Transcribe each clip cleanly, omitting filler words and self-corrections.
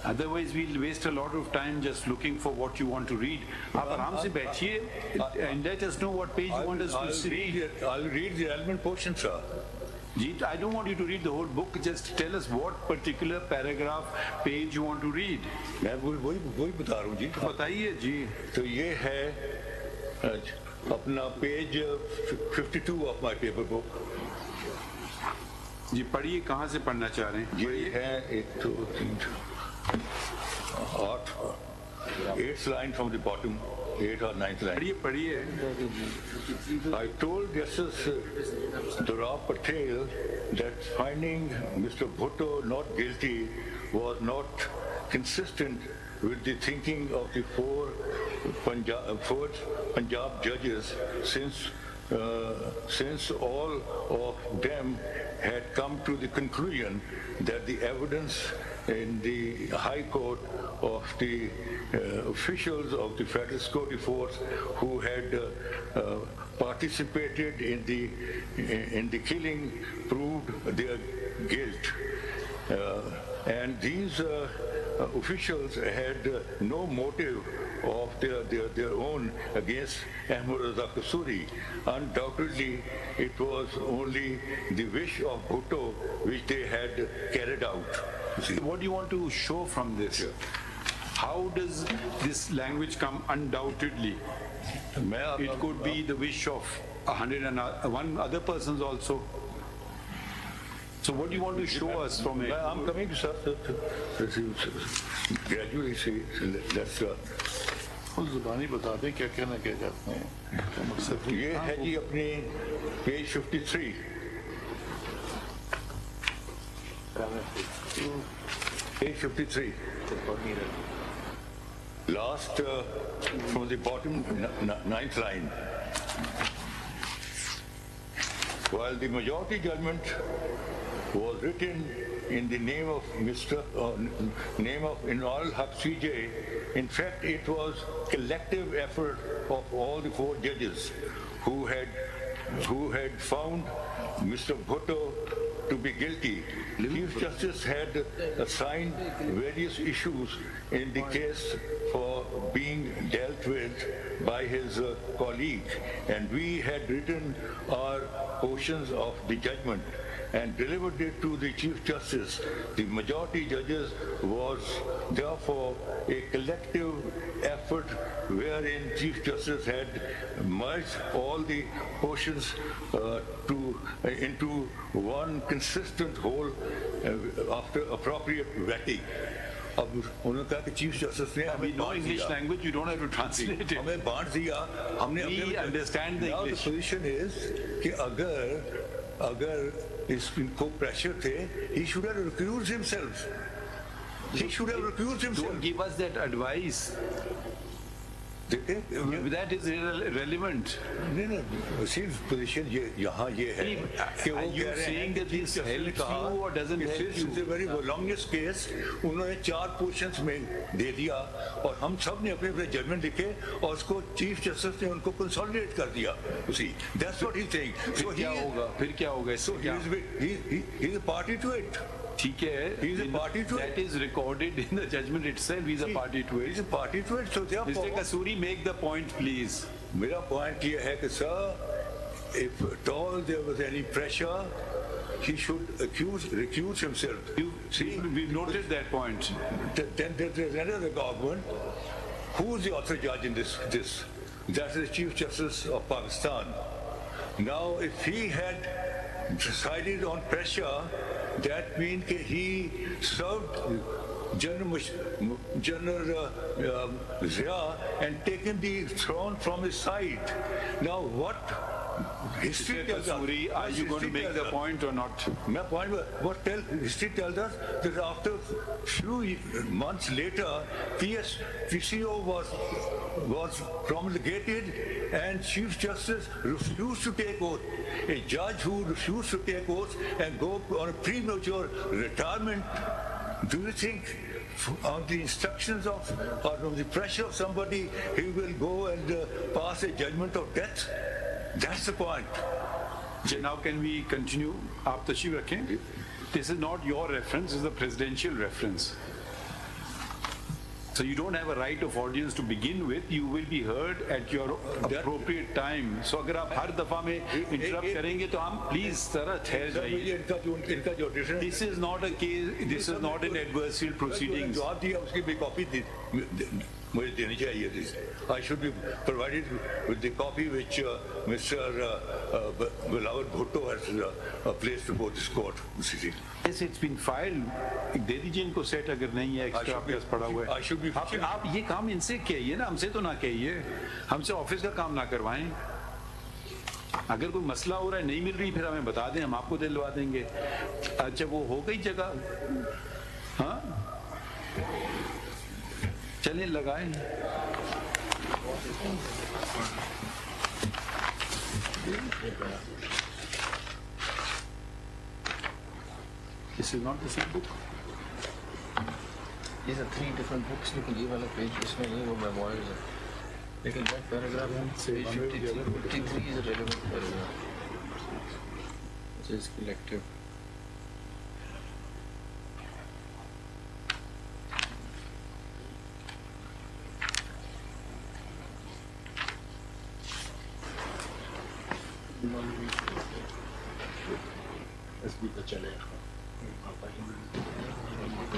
Otherwise, we'll waste a lot of time just looking for what you want to read. आप आराम से बैठिए and let us know what page you want us to read. I'll read the relevant portion, sir. I don't want you to read the whole book. Just tell us what particular paragraph, page you want to read. मैं वही बता रहा हूँ जी. बताइए जी. तो ये है अपना page 52 of my paper book. जी पढ़िए, कहाँ से पढ़ना चाह रहे हैं? ये है 1 2 3 8th line from the bottom, 8th or 9th line. पढ़िए. I told Justice Durab Patel that finding Mr. Bhutto not guilty was not consistent with the thinking of the four Punjab judges, since all of them had come to the conclusion that the evidence in the High Court of the officials of the Federal Security Force who had participated in the killing proved their guilt, and these officials had no motive of their own against Ahmad Raza Kasuri. Undoubtedly, it was only the wish of Bhutto which they had carried out. What do you want to show from this? How does this language come undoubtedly? It could be the wish of 101 other persons also. So what do you want to show us from it? I'm coming, sir. Gradually, see, let's ज़ुबानी बता दें क्या कहना क्या चाहते हैं. ये है जी अपनी page 53. Page 53. Last from the bottom 9th line. While the majority judgment was written in the name of name of Inal Haq CJ, in fact it was collective effort of all the four judges who had found Mr. Bhutto to be guilty. Chief Justice had assigned various issues in the case for being dealt with by his colleague, and we had written our portions of the judgment and delivered it to the Chief Justice. The majority judges was therefore a collective effort wherein Chief Justice had merged all the portions into one consistent whole after appropriate vetting. अब उन्होंने कहा कि chief justice ने हमें no English language you don't have to translate it हमें बांट दिया हमने we understand the English position is कि अगर इनको प्रेशर थे he should have recused himself. Don't give us that advice. That is irrelevant. नहीं सिर्फ पोजीशन ये यहाँ ये है कि वो कह रहे हैं that this helps you or doesn't help you. This is a very longest case. उन्होंने 4 पोर्शंस में दे दिया और हम सब ने अपने अपने जजमेंट लिखे और उसको चीफ जस्टिस ने उनको कंसोलिडेट कर दिया उसी. That's what he's saying. So फिर क्या होगा? So he's a party to it. ठीक है. He's a party to it. That is recorded in the judgment itself. He's a party to it. He's a party to it. So therefore, Mr. Kasuri, make the point, please. मेरा point ये है कि sir, if at all there was any pressure, he should recuse himself. See, we've noted that point. Then there's another argument. Who's the author judge in this? That is the Chief Justice of Pakistan. Now, if he had decided on pressure, that means that he served General Zia and taken the throne from his side. Now what history tells us? Are you going to make the point or not? My point was, history tells us that after few months later, PCO was promulgated and Chief Justice refused to take oath. A judge who refused to take oath and go on a premature retirement, do you think on the instructions of or on the pressure of somebody he will go and pass a judgment of death? That's the point. Now can we continue? Aap tashreef rakhein. This is not your reference, this is a presidential reference. So you don't have a right of audience to begin with. You will be heard at your appropriate time. So अगर आप हर दफा में interrupt करेंगे तो हम please जरा ठहर जाइए. This is not a case. This is not an adversarial proceedings. जवाब दिया उसकी भी कॉपी मुझे देनी चाहिए थी. I should be provided with the copy which Mr. Bhutto has placed before this court. Yes, it's been filed. दे दीजिए इनको सेट अगर नहीं है एक्स्ट्रा आपके पास पड़ा हुआ है. आप ये काम इनसे कहिए ना, हमसे तो ना कहिए. हमसे ऑफिस का काम ना करवाएं. अगर कोई मसला हो रहा है नहीं मिल रही फिर हमें बता दें, हम आपको दिलवा देंगे. अच्छा वो हो गई जगह. हाँ चलिए लगाएं. This is not the same book. These are 3 different books. लेकिन ये वाला पेज इसमें नहीं, वो मेमोइर्स है. लेकिन that paragraph page 53 is a relevant paragraph. It is collective. SP का चलेगा.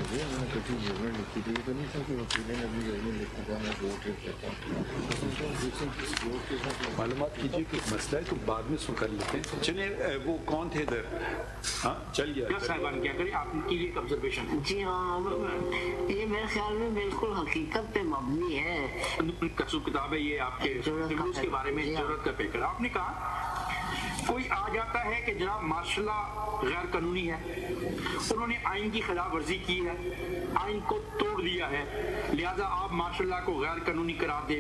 ये मैंने कभी जरूर लिखी थी. ये तो नहीं था कि वकील ने अभी जरूर लिखा था मैं वोट करता हूँ. मालूमात कीजिए कि मसला है तो बाद में कर लेते हैं. चलिए वो कौन थे इधर. हाँ चल गया साहिबान क्या करें आपकी एक ऑब्जर्वेशन. जी हाँ, ये मेरे ख्याल में बिल्कुल हकीकत पे मबनी है. कसूर किताब है ये आपके रिव्यूज के बारे में. जरूरत का पेपर आपने कहा कोई आ जाता है कि जनाब मार्शल गैर कानूनी है, उन्होंने आइन की खिलाफ वर्जी की है, आइन को तोड़ दिया है, लिहाजा आप मार्शल को गैर कानूनी करार दे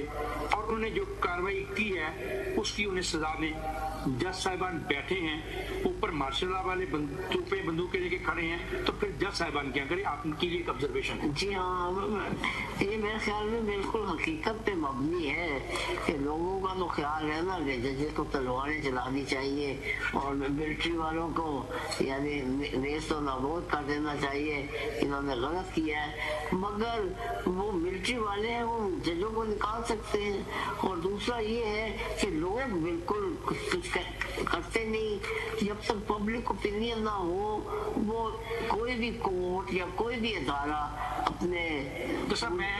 और उन्होंने जो कार्रवाई की है उसकी उन्हें सजा दें. जज साहिबान बैठे हैं ऊपर, मार्शल वाले बंदूकें लेके खड़े हैं, तो फिर जज साहिबान क्या करें आपकी एक ऑब्जर्वेशन. जी हाँ, ये मेरे ख्याल में बिल्कुल हकीकत पे मबनी है कि लोगों का तो ख्याल है ना कि जजेस को तलवारें चलानी चाहिए और मिलिट्री वालों को यानी नेस्त और नाबूद कर देना चाहिए, इन्होंने गलत किया है. मगर वो मिलिट्री वाले हैं, वो जजों को निकाल सकते हैं. और दूसरा ये है कि लोग बिल्कुल कुछ करते नहीं जब तक पब्लिक ओपिनियन ना हो. वो कोई भी कोर्ट या कोई भी अदारा अपने तो सर मैं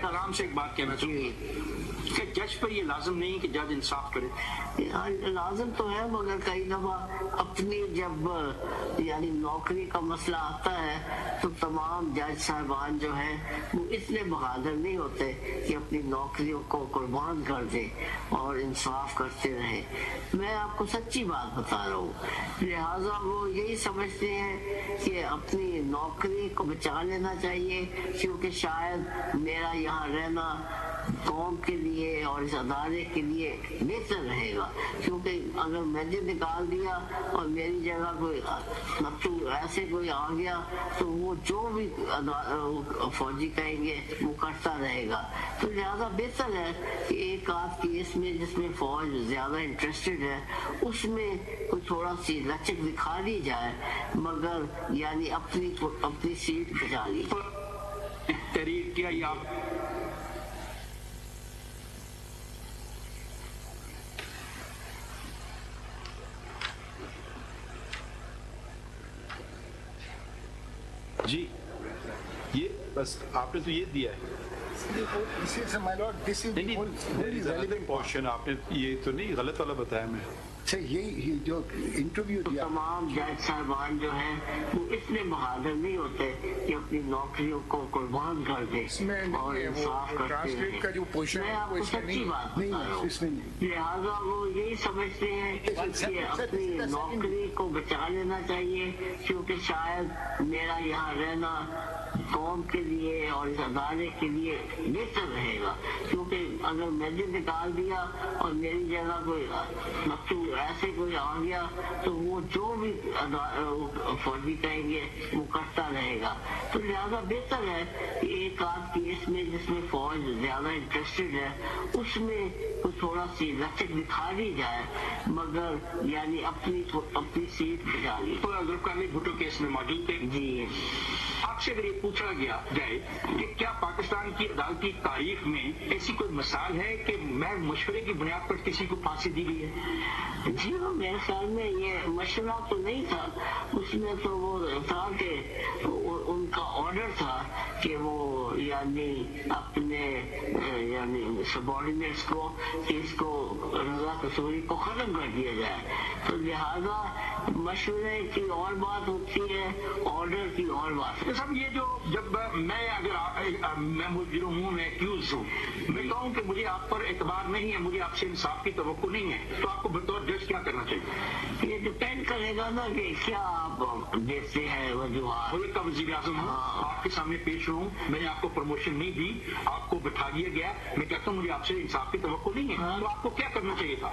आराम से एक बात कहना चाहूँगी कि जज पर ये लाजम नहीं कि जज इंसाफ करे. लाजम तो है मगर कई दफा अपनी जब यानी नौकरी का मसला आता है तो तमाम जज साहबान जो हैं वो इतने बहादुर नहीं होते कि अपनी नौकरियों को कुर्बान कर दे और इंसाफ करते रहे. मैं आपको सच्ची बात बता रहा हूँ. लिहाजा वो यही समझते हैं कि अपनी नौकरी को बचा लेना चाहिए क्योंकि शायद मेरा यहाँ रहना कौम के लिए और इस अदारे के लिए बेहतर रहेगा. क्योंकि अगर मैंने निकाल दिया और मेरी जगह कोई नत्थू ऐसे कोई आ गया तो वो जो भी फौजी कहेंगे वो करता रहेगा. तो लिहाजा बेहतर है कि एक आध केस में जिसमें फौज ज्यादा इंटरेस्टेड है उसमें कोई थोड़ा सी लचक दिखा दी जाए मगर यानी अपनी सीट बचा ली. तहरीर किया या जी ये बस आपने तो ये दिया है. नहीं पोर्शन आपने ये तो नहीं गलत वाला बताया. मैं यही जो इंटरव्यू दिया तमाम जज साहबान जो हैं वो इतने बहादुर नहीं होते कि अपनी नौकरियों को कुर्बान कर दे और इंसाफ करते हैं. मैं आपको सच्ची बात बता रहा हूँ. लिहाजा वो यही समझते हैं कि अपनी नौकरी को बचा लेना चाहिए क्योंकि शायद मेरा यहाँ रहना कौम के लिए और इस अदारे के लिए बेहतर रहेगा. क्योंकि अगर मैंने निकाल दिया और मेरी जगह कोई नत्थू ऐसे कोई आ गया तो वो जो भी फौजी कहेंगे वो करता रहेगा. तो लिहाजा बेहतर है कि एक आध केस में जिसमें फौज ज्यादा इंटरेस्टेड है उसमें तो थोड़ा सी लचक दिखा दी जाए मगर यानी अपनी सीट बचा ली. जुल्फिकार भुट्टो केस में मौजूद थे. जी आपसे अगर ये पूछा गया जाए कि क्या पाकिस्तान की अदालती तारीख में ऐसी कोई मिसाल है कि महज मशवरे की बुनियाद पर किसी को फांसी दी गई है? जी हाँ, मेरे ख्याल में ये मशवरा तो नहीं था, उसमें तो वो था कि उनका ऑर्डर था कि वो यानी अपने यानी सबॉर्डिनेट्स को इसको रजा कसूरी को खत्म कर दिया जाए। तो लिहाजा मशवरे की और बात होती है, ऑर्डर की और बात। तो सब ये जो जब मैं अगर मैं मुजरिम हूँ, मैं एक्यूज हूँ, मैं कहूँ कि मुझे आप पर एतबार नहीं है, मुझे आपसे इंसाफ की तवक्को नहीं है, तो आपको बतौर जज क्या करना चाहिए? ये डिपेंड करेगा ना कि क्या आप देते हैं वजूहात। मुल्क का वज़ीर आज़म हूँ, आपके सामने पेश हूँ, मैंने आपको प्रमोशन नहीं दी, आपको बिठा दिया गया, मैं कहता हूँ मुझे आपसे इंसाफ की तवक्को नहीं है, तो आपको क्या करना चाहिए था?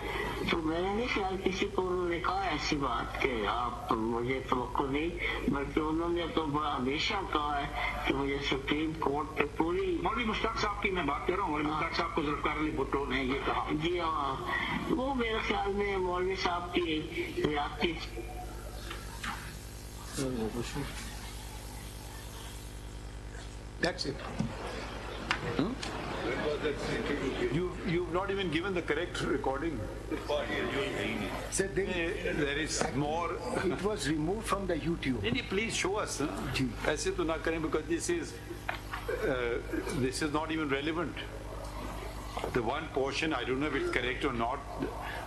तो मैंने नहीं ख्याल किसी को उन्होंने कहा ऐसी बात कि आप मुझे तवक्को नहीं, बल्कि उन्होंने तो बड़ा हमेशा कहा है कि मुझे सुप्रीम कोर्ट पे पूरी। मौलवी मुश्ताक साहब की मैं बात कर रहा हूँ, मौलवी मुश्ताक साहब को ज़ुल्फ़िकार भुट्टो ने ये कहा। जी हाँ, वो मेरे ख्याल में मौलवी साहब की रियासती। That's it. You've not even given the correct recording. Sir, There is more. it was removed from the YouTube. Please show us. ऐसे तो ना करें, because this is not even relevant. The one portion, I don't know if it's correct or not.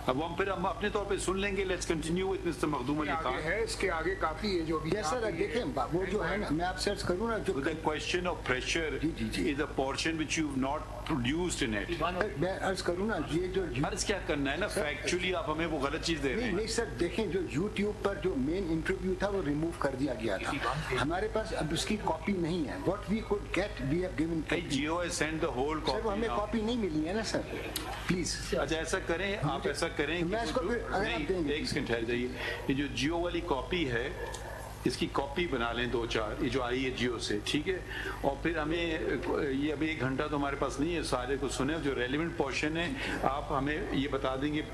अब हम फिर हम अपने तौर पे सुन लेंगे. Let's continue with Mr. Makhdoom Ali आगे खान. है, इसके आगे काफी है जो भी। Yes sir, देखें वो जो है ना, मैं आप सर्च करूँ ना जो। The question of pressure is a portion which you've not produced in it. मैं अर्ज करूँ ना, ये जो अर्ज क्या करना है ना, factually आप हमें वो गलत चीज दे रहे हैं. नहीं सर, देखें जो YouTube पर जो मेन इंटरव्यू था वो रिमूव कर दिया गया था, हमारे पास अब उसकी कॉपी नहीं है. What we could get, we have given. Geo has sent the whole copy. Sir वो हमें कॉपी नहीं मिली है ना सर, प्लीज. अच्छा ऐसा करें, आप ऐसा करें कि मैं इसको वो जो- अगर आप नहीं, देंगे। एक सेकंड ठहर जाइए. ये जो जियो वाली कॉपी है, इसकी कॉपी बना लें 2-4, ये जो आई है जियो से, ठीक है. और फिर हमें ये अभी 1 घंटा तो हमारे पास नहीं है सारे को सुने. जो रेलिवेंट पोर्शन है आप हमें ये बता देंगे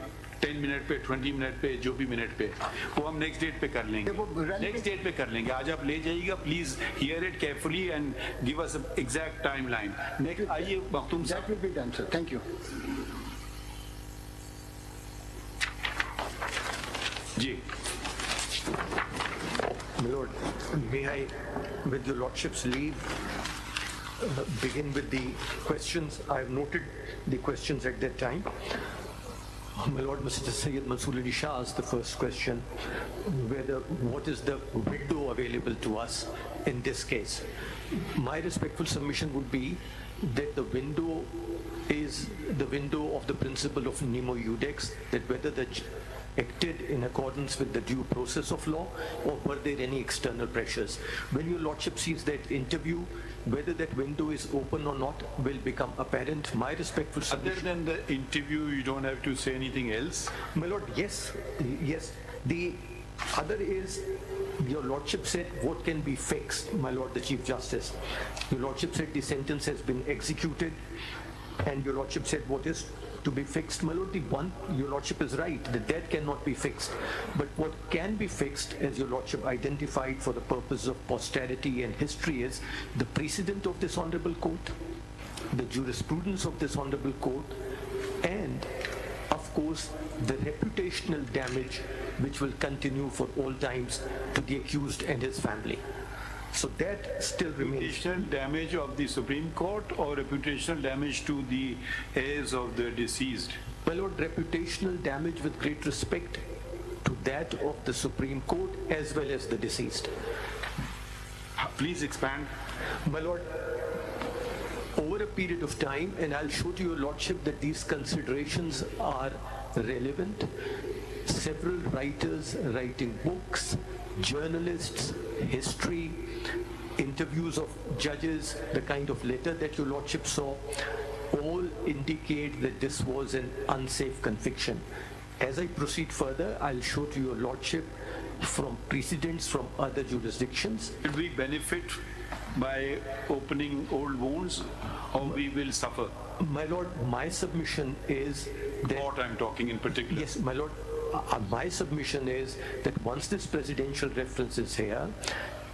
10 मिनट पे, 20 मिनट पे, जो भी मिनट पे, वो हम नेक्स्ट डेट पे कर लेंगे. नेक्स्ट डेट पे कर लेंगे. आज आप ले जाइएगा, please here it carefully and give us exact time line. Next आइए मखदूम साहब. That will be done, sir. Thank you. Ji. My Lord, may I, with your Lordship's leave, begin with the questions? I have noted the questions at that time. My Lord, Mr. Sayyid Mansoor Ali Shah asked the first question, what is the window available to us in this case? My respectful submission would be that the window is the window of the principle of nemo iudex, that whether the acted in accordance with the due process of law, or were there any external pressures? When your Lordship sees that interview, whether that window is open or not will become apparent. My respectful submission. Other than the interview, you don't have to say anything else? My Lord, yes. The other is, your Lordship said what can be fixed, my Lord the Chief Justice. Your Lordship said the sentence has been executed, and your Lordship said what is to be fixed. My Lord, your Lordship is right, that cannot be fixed. But what can be fixed, as your Lordship identified for the purpose of posterity and history, is the precedent of this Honorable Court, the jurisprudence of this Honorable Court, and of course the reputational damage which will continue for all times to the accused and his family. So that still remains. Reputational damage of the Supreme Court or reputational damage to the heirs of the deceased? My Lord, reputational damage with great respect to that of the Supreme Court as well as the deceased. Please expand. My Lord, over a period of time, and I'll show to your Lordship that these considerations are relevant, several writers writing books, journalists, history, interviews of judges, the kind of letter that your Lordship saw, all indicate that this was an unsafe conviction. As I proceed further, I'll show to your Lordship from precedents from other jurisdictions. Will we benefit by opening old wounds, or we will suffer? My Lord, my submission is that... What I'm talking in particular? Yes, my Lord, my submission is that once this presidential reference is here,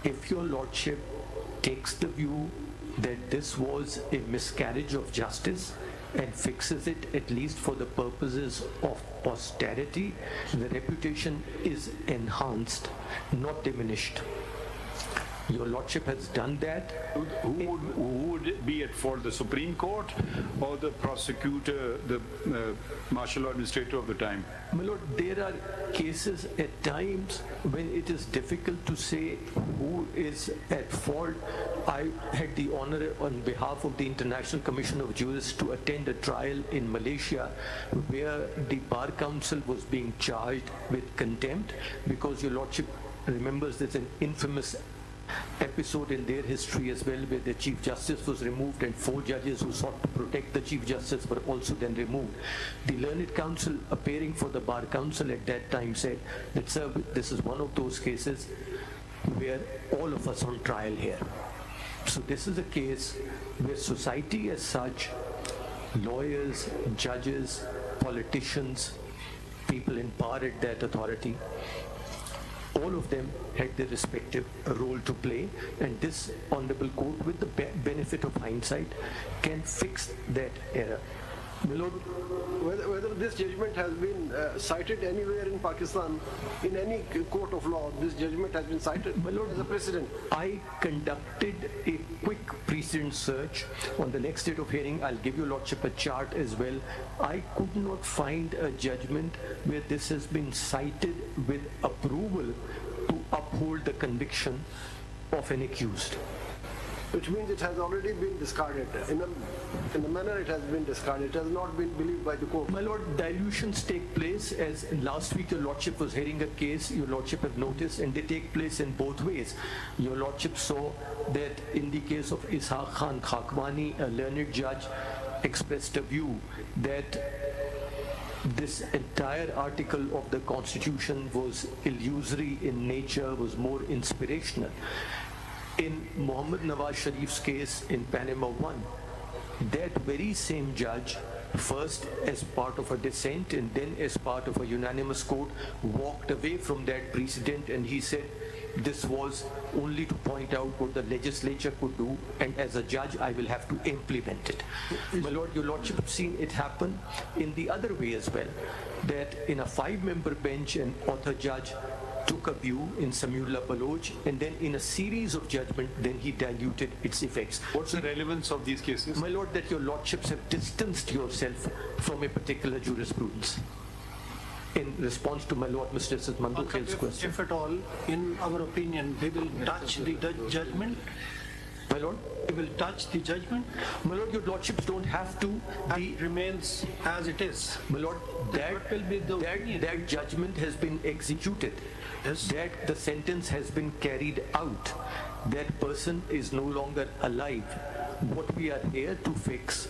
if your Lordship takes the view that this was a miscarriage of justice and fixes it, at least for the purposes of posterity, the reputation is enhanced, not diminished. Your Lordship has done that. Who would be at fault, the Supreme Court or the prosecutor, the martial law administrator of the time? My Lord, there are cases at times when it is difficult to say who is at fault. I had the honor on behalf of the International Commission of Jurists to attend a trial in Malaysia where the Bar Council was being charged with contempt because Your Lordship remembers there's an infamous episode in their history as well where the Chief Justice was removed and 4 judges who sought to protect the Chief Justice were also then removed. The Learned Counsel appearing for the Bar Council at that time said that, sir, this is one of those cases where all of us on trial here. So this is a case where society as such, lawyers, judges, politicians, people in power at that authority, all of them had their respective role to play, and this Honorable Court, with the benefit of hindsight, can fix that error. My Lord, whether this judgment has been cited anywhere in Pakistan, in any court of law, this judgment has been cited, my Lord, as a precedent. I conducted a quick precedent search. On the next date of hearing, I'll give Your Lordship a chart as well. I could not find a judgment where this has been cited with approval to uphold the conviction of an accused. Which means it has already been discarded. In the manner it has been discarded, it has not been believed by the court. My Lord, dilutions take place, as last week Your Lordship was hearing a case, Your Lordship have noticed, and they take place in both ways. Your Lordship saw that in the case of Ishaq Khan Khakwani, a learned judge expressed a view that this entire article of the Constitution was illusory in nature, was more inspirational. In Muhammad Nawaz Sharif's case in Panama 1, that very same judge, first as part of a dissent and then as part of a unanimous court, walked away from that precedent, and he said this was only to point out what the legislature could do, and as a judge I will have to implement it. My Lord, Your Lordship have seen it happen in the other way as well, that in a 5-member bench an author judge took a view in Samiullah Baloch, and then in a series of judgment, then he diluted its effects. What's the relevance of these cases? My Lord, that Your Lordships have distanced yourself from a particular jurisprudence. In response to my Lord Mr. Mandukhel's question. If at all, in our opinion, they will touch the judgment. My Lord? They will touch the judgment. My Lord, Your Lordships don't have to. It remains as it is. My Lord, that judgment has been executed. Yes. That the sentence has been carried out. That person is no longer alive. What we are here to fix,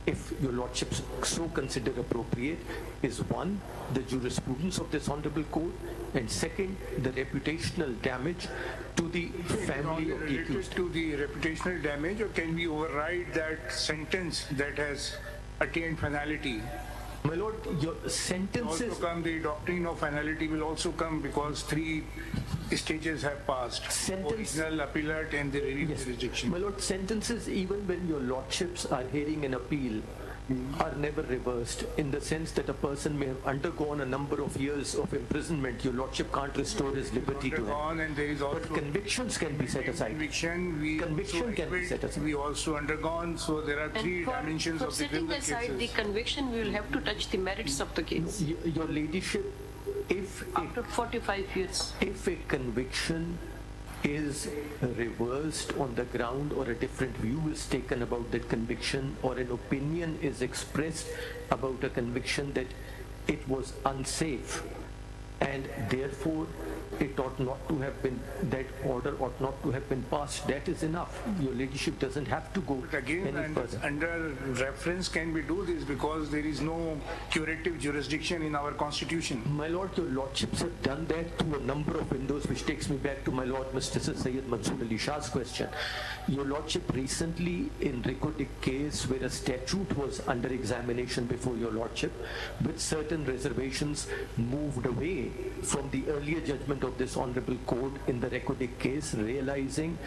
if Your Lordships so consider appropriate, is 1, the jurisprudence of this Honorable Court, and 2nd, the reputational damage to the family of the accused. To the reputational damage, or can we override that sentence that has attained finality? My Lord, your sentences... Also come, the doctrine of finality will also come because 3 stages have passed. Original, appellate, and the review jurisdiction. My Lord, sentences, even when Your Lordships are hearing an appeal, are never reversed, in the sense that a person may have undergone a number of years of imprisonment. Your Lordship can't restore his liberty to him. And there is also but convictions can be set aside. Conviction can be set aside. We also undergone, so there are 3 dimensions of the criminal cases. For setting aside the conviction, we will have to touch the merits of the case. Your Ladyship, if after 45 years, if a conviction is reversed on the ground, or a different view is taken about that conviction, or an opinion is expressed about a conviction that it was unsafe, and therefore it ought not to have been, that order ought not to have been passed, that is enough. Your Ladyship doesn't have to go but again, any further. Under reference can we do this because there is no curative jurisdiction in our constitution. My Lord, Your Lordships have done that through a number of windows, which takes me back to my Lord Mr. Sayyid Mansoor Ali Shah's question. Your Lordship recently, in recorded case where a statute was under examination before Your Lordship, with certain reservations, moved away from the earlier judgment judgment of this honorable court in the recorded case, realizing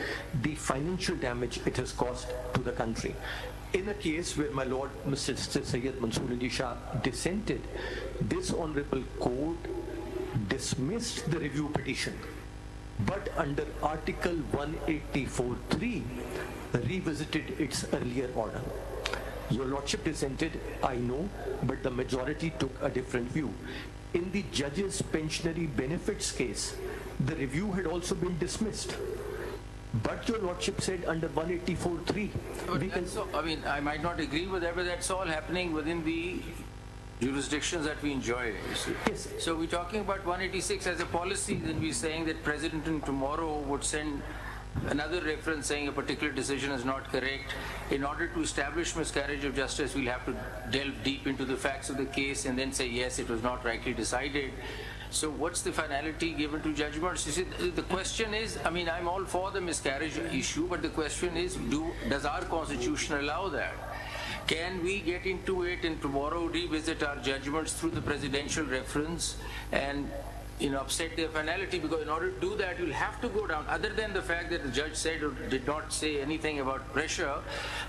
the financial damage it has caused to the country. In a case where my Lord Mr. Sayyid Mansoor Ali Shah dissented, this honorable court dismissed the review petition, but under Article 184(3) revisited its earlier order. Your Lordship dissented, I know, but the majority took a different view. In the judge's pensionary benefits case, the review had also been dismissed. But your Lordship said under 184(3). I mean, I might not agree with that, but that's all happening within the jurisdictions that we enjoy. Yes. So we're talking about 186 as a policy, then we're saying that President tomorrow would send another reference saying a particular decision is not correct. In order to establish miscarriage of justice, we'll have to delve deep into the facts of the case and then say, yes, it was not rightly decided. So what's the finality given to judgments? You see, the question is, I mean, I'm all for the miscarriage issue, but the question is, does our constitution allow that? Can we get into it and tomorrow revisit our judgments through the presidential reference and upset their finality? Because in order to do that, you'll have to go down. Other than the fact that the judge said or did not say anything about pressure,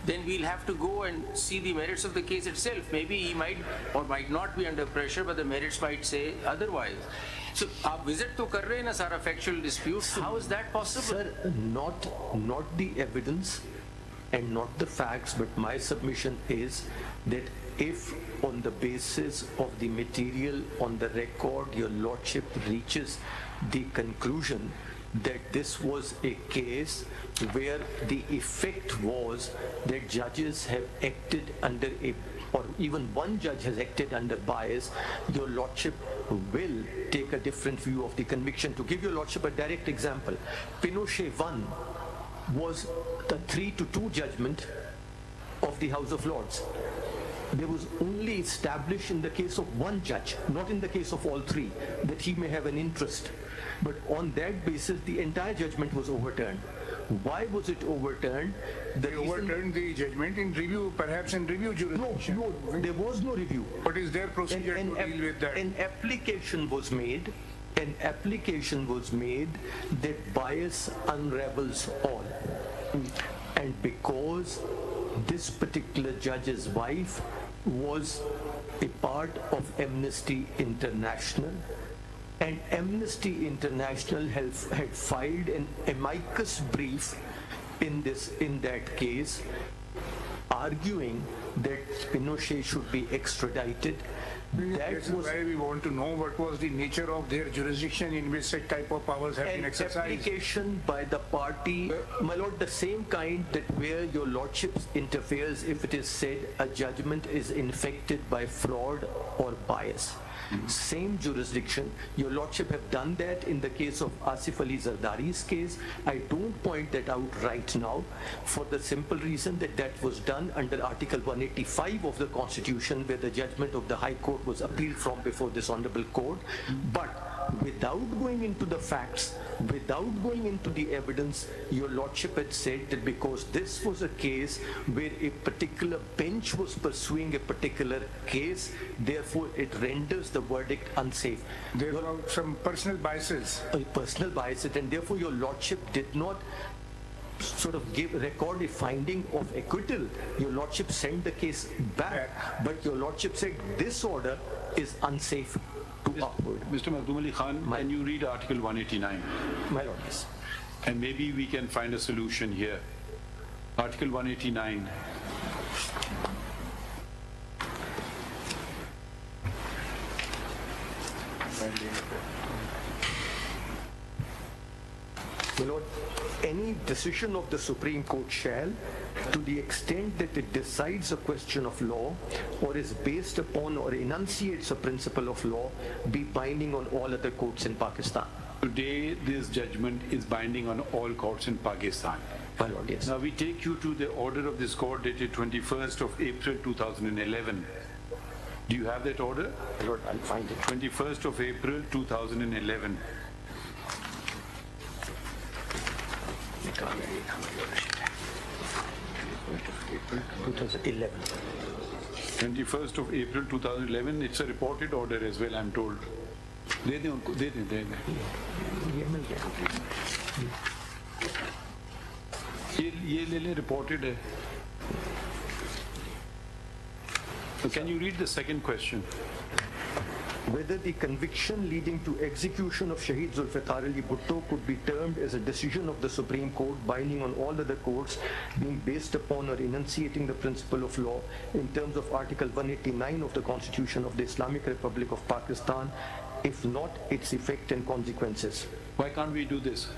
then we'll have to go and see the merits of the case itself. Maybe he might or might not be under pressure, but the merits might say otherwise. So, आप visit तो कर रहे हैं ना सारा factual dispute. How is that possible? Sir, not the evidence and not the facts, but my submission is that if on the basis of the material on the record your Lordship reaches the conclusion that this was a case where the effect was that judges have acted under or even one judge has acted under bias, your Lordship will take a different view of the conviction. To give your Lordship a direct example, Pinochet 1 was the 3-2 judgment of the House of Lords. There was only established in the case of one judge, not in the case of all three, that he may have an interest. But on that basis, the entire judgment was overturned. Why was it overturned? They overturned the judgment in review, perhaps in review jurisdiction. No, there was no review. What is their procedure to deal with that? An application was made that bias unravels all. And because this particular judge's wife was a part of Amnesty International, and Amnesty International had filed an amicus brief in that case, arguing that Pinochet should be extradited. This is why we want to know what was the nature of their jurisdiction in which such type of powers have been exercised. An application by the party, my lord, the same kind that where your Lordship interferes if it is said a judgment is infected by fraud or bias. Same jurisdiction. Your Lordship have done that in the case of Asif Ali Zardari's case. I don't point that out right now for the simple reason that that was done under Article 185 of the Constitution, where the judgment of the High Court was appealed from before this Honorable Court. But without going into the facts, without going into the evidence, your Lordship had said that because this was a case where a particular bench was pursuing a particular case, therefore it renders the verdict unsafe. There were some personal biases. Personal biases, and therefore your Lordship did not sort of record a finding of acquittal. Your Lordship sent the case back, but your Lordship said this order is unsafe to uphold. Mr. Makhdoom Ali Khan, can you read Article 189? My Lord, yes. And maybe we can find a solution here. Article 189. My Lord, any decision of the Supreme Court shall, to the extent that it decides a question of law or is based upon or enunciates a principle of law, be binding on all other courts in Pakistan. Today, this judgment is binding on all courts in Pakistan. My Lord, yes. Now we take you to the order of this court dated 21st of April 2011. Do you have that order? My Lord, I'll find it. 21st of April 2011. 2011. 21st of April 2011. It's a reported order as well, I'm told. दे दें उनको, दे दें, दे दें। ये ले लें, reported है। So can you read the second question? Whether the conviction leading to execution of Shaheed Zulfiqar Bhutto could be termed as a decision of the Supreme Court binding on all other courts, being based upon or enunciating the principle of law in terms of Article 189 of the Constitution of the Islamic Republic of Pakistan, if not, its effect and consequences. Why can't we do this?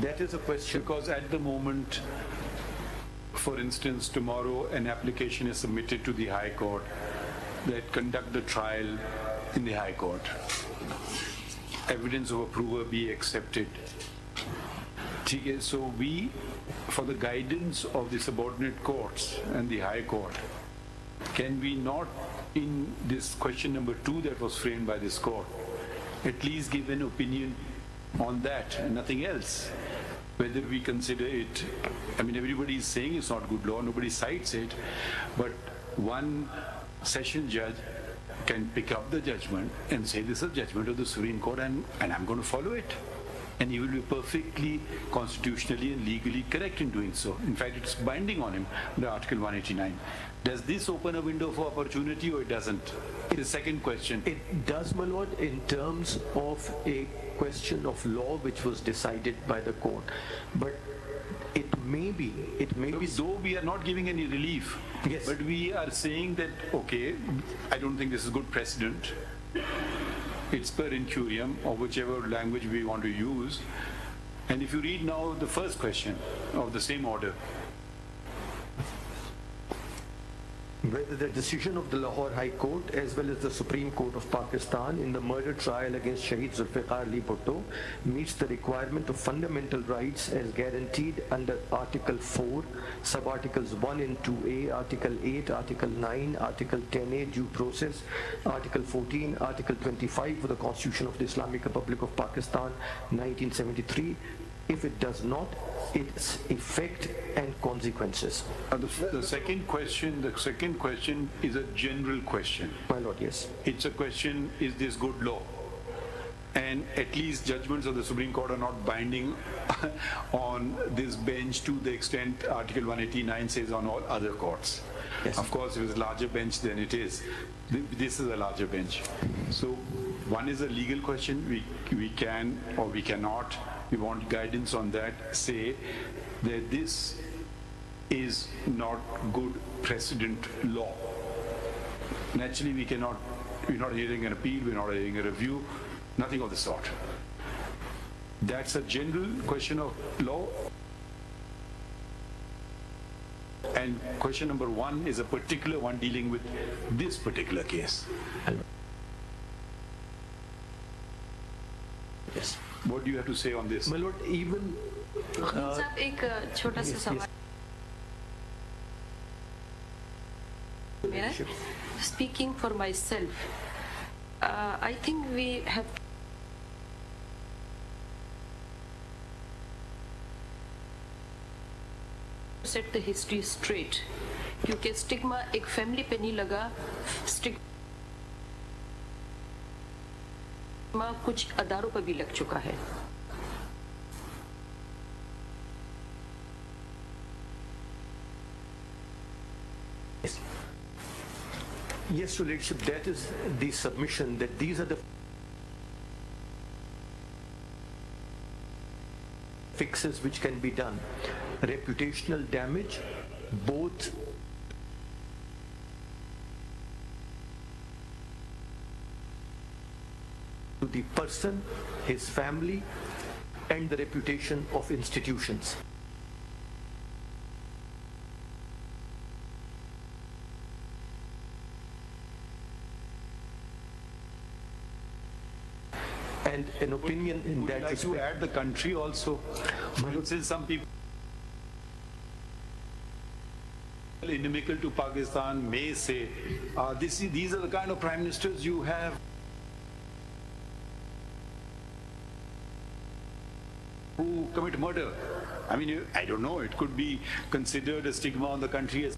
That is a question. Because at the moment, for instance, tomorrow an application is submitted to the High Court that conduct the trial in the High Court. Evidence of approval be accepted. So we, for the guidance of the subordinate courts and the High Court, can we not, in this question number 2 that was framed by this court, at least give an opinion on that and nothing else? Whether we consider it, I mean, everybody is saying it's not good law, nobody cites it, but one session judge can pick up the judgment and say this is a judgment of the Supreme Court and I'm going to follow it. And he will be perfectly constitutionally and legally correct in doing so. In fact, it's binding on him under Article 189. Does this open a window for opportunity or it doesn't? The second question. It does, my lord, in terms of a question of law which was decided by the court. But it may be. Though we are not giving any relief, yes, but we are saying that, okay, I don't think this is good precedent. It's per incuriam, or whichever language we want to use. And if you read now the first question of the same order, whether the decision of the Lahore High Court as well as the Supreme Court of Pakistan in the murder trial against Shaheed Zulfiqar Bhutto meets the requirement of fundamental rights as guaranteed under Article 4, Sub-Articles 1 and 2A, Article 8, Article 9, Article 10A, Due Process, Article 14, Article 25 of the Constitution of the Islamic Republic of Pakistan, 1973. If it does not, its effect and consequences. The second question is a general question. My lord, yes. It's a question, is this good law? And at least judgments of the Supreme Court are not binding on this bench to the extent Article 189 says on all other courts. Yes. Of course, if it's a larger bench, then it is. This is a larger bench. So one is a legal question. We can or we cannot. We want guidance on that. Say that this is not good precedent law. Naturally, we're not hearing an appeal, we're not hearing a review, nothing of the sort. That's a general question of law. And question number 1 is a particular one dealing with this particular case. Yes. What do you have to say on this? My lord, even साहब एक छोटा सा सवाल मेरा, speaking for myself, I think we have to set the history straight, क्योंकि stigma एक family पे नहीं लगा, स्टिग्मा कुछ अदारों पर भी लग चुका है. yes, Your Lordship, that is the submission, that these are the fixes which can be done. Reputational damage, both to the person, his family, and the reputation of institutions. And an opinion in that respect. Would you like to add the country also? Since some people inimical to Pakistan may say, these are the kind of prime ministers you have who commit murder. I mean, I don't know, it could be considered a stigma on the country as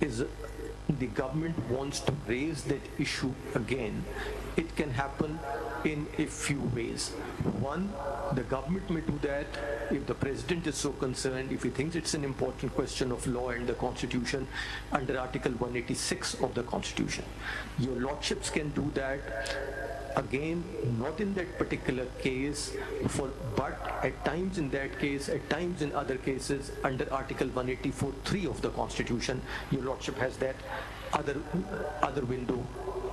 is the government wants to raise that issue again, it can happen in a few ways. One, the government may do that if the president is so concerned, if he thinks it's an important question of law and the constitution under Article 186 of the constitution. Your lordships can do that, again, not in that particular case, but at times in that case, at times in other cases, under Article 184(3) of the Constitution, your lordship has that other window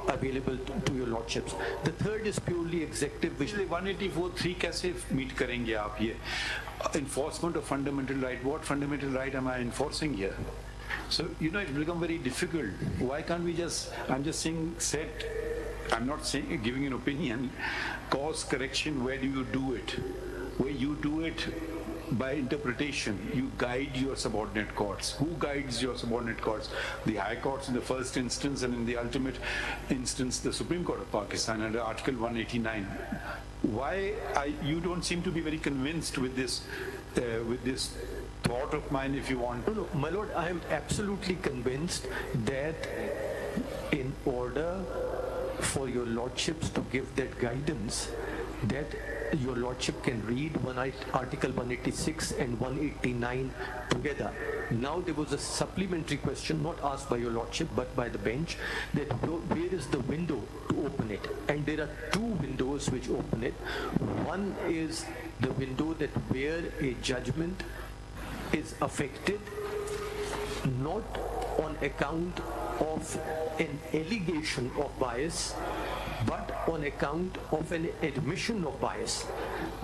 available to your lordships. The third is purely executive, which 184(3) कैसे meet करेंगे आप ये? Enforcement of fundamental right. What fundamental right am I enforcing here? So, you know, it's become very difficult. Why can't we just, I'm just saying, I'm not saying, giving an opinion, cause correction, where do you do it? Where you do it by interpretation, you guide your subordinate courts. Who guides your subordinate courts? The high courts in the first instance, and in the ultimate instance, the Supreme Court of Pakistan under Article 189. Why you don't seem to be very convinced with this thought of mine, if you want? No, my lord, I am absolutely convinced that in order for your lordships to give that guidance, that your lordship can read Article 186 and 189 together. Now there was a supplementary question not asked by your lordship but by the bench, that where is the window to open it? And there are two windows which open it. One is the window that where a judgment is affected not on account of an allegation of bias, but on account of an admission of bias.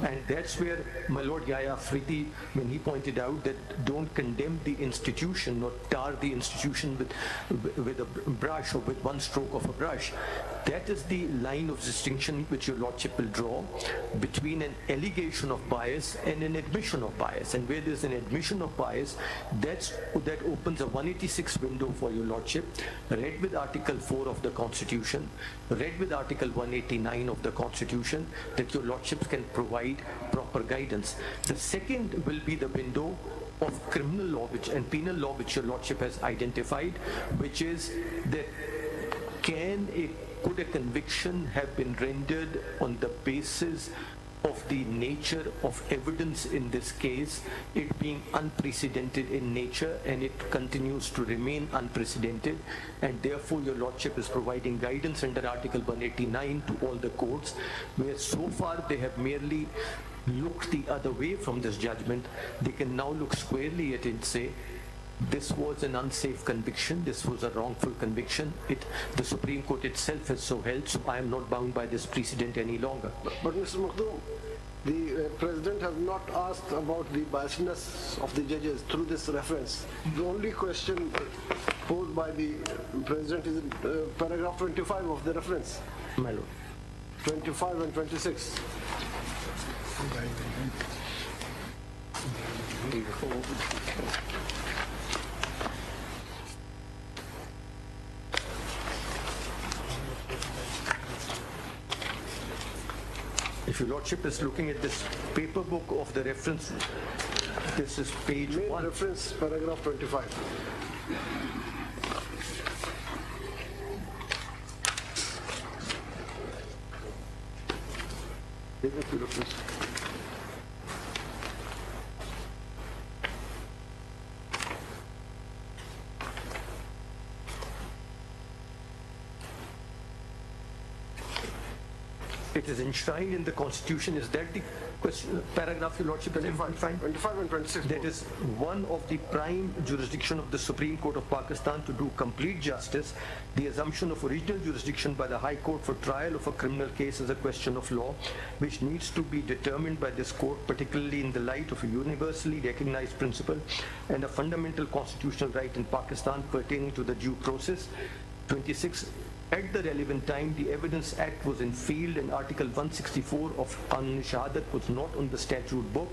And that's where my Lord Yahya Afridi, when he pointed out that don't condemn the institution or tar the institution with a brush or with one stroke of a brush, that is the line of distinction which your lordship will draw between an allegation of bias and an admission of bias. And where there's an admission of bias, that opens a 186 window for your lordship, read with Article 4 of the Constitution, read with Article 189 of the Constitution, that your lordships can provide proper guidance. The second will be the window of criminal law and penal law which your lordship has identified, which is that could a conviction have been rendered on the basis of the nature of evidence in this case, it being unprecedented in nature, and it continues to remain unprecedented, and therefore your lordship is providing guidance under Article 189 to all the courts, where so far they have merely looked the other way from this judgment. They can now look squarely at it and say, this was an unsafe conviction, this was a wrongful conviction. The Supreme Court itself has so held, so I am not bound by this precedent any longer. But Mr. Makhdoom, the President has not asked about the biasness of the judges through this reference. The only question posed by the President is in paragraph 25 of the reference. My Lord. 25 and 26. If your lordship is looking at this paper book of the reference, this is page 1. Reference, paragraph 25. It is enshrined in the Constitution. Is that the question, paragraph your lordship has defined? 25 and 26. That is one of the prime jurisdiction of the Supreme Court of Pakistan to do complete justice. The assumption of original jurisdiction by the High Court for trial of a criminal case is a question of law which needs to be determined by this court, particularly in the light of a universally recognized principle and a fundamental constitutional right in Pakistan pertaining to the due process. 26. At the relevant time, the Evidence Act was in field and Article 164 of Qanun Shahadat was not on the statute book.